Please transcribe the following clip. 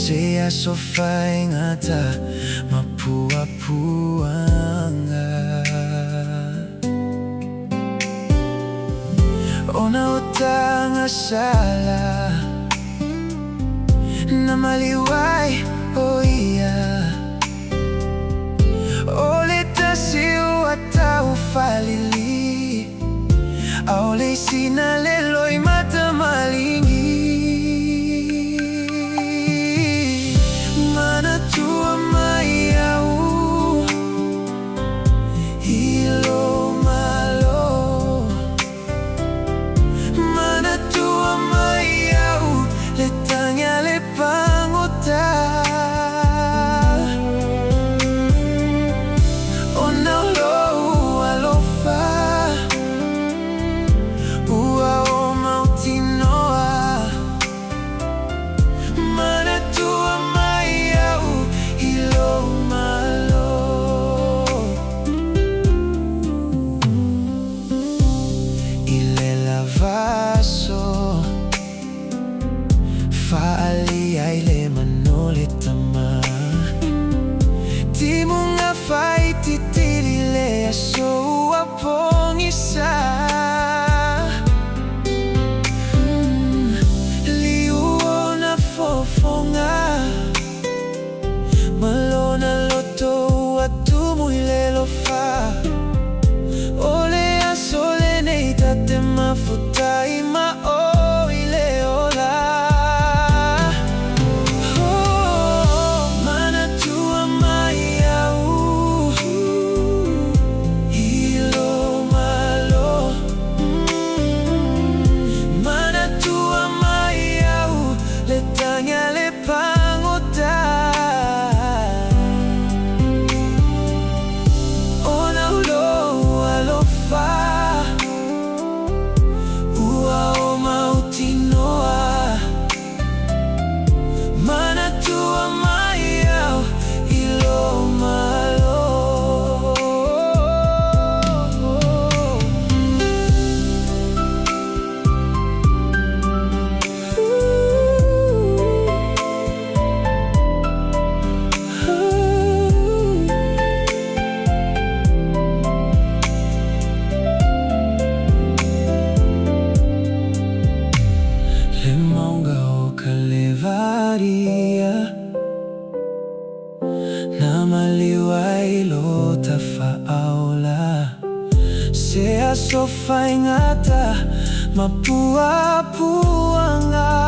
Siya sofay ngata mapua-puanga. Ona utang asala na maliway o iya oleta siu atau falili aole sinaleloy mata malingi mana tua maiau ilo malo mana tua maiau letanya lepangota ona lo alofa ua o mautinoa mana tua maiau ilo malo ile lavaso faali aile manolitama timunga fai titilile aso apongisa liuona fofonga malona loto atumuilelo fa ole asole neitate mafutai ma o ileola mana tua maiau ilo malo mana tua maiau letanya lepangota ona ulo alofa ua o mautinoa mana tua maiau ilo malo le Mauga O Kalevaria na maliway lo tafaaula siya sofay ngata mapua-puanga.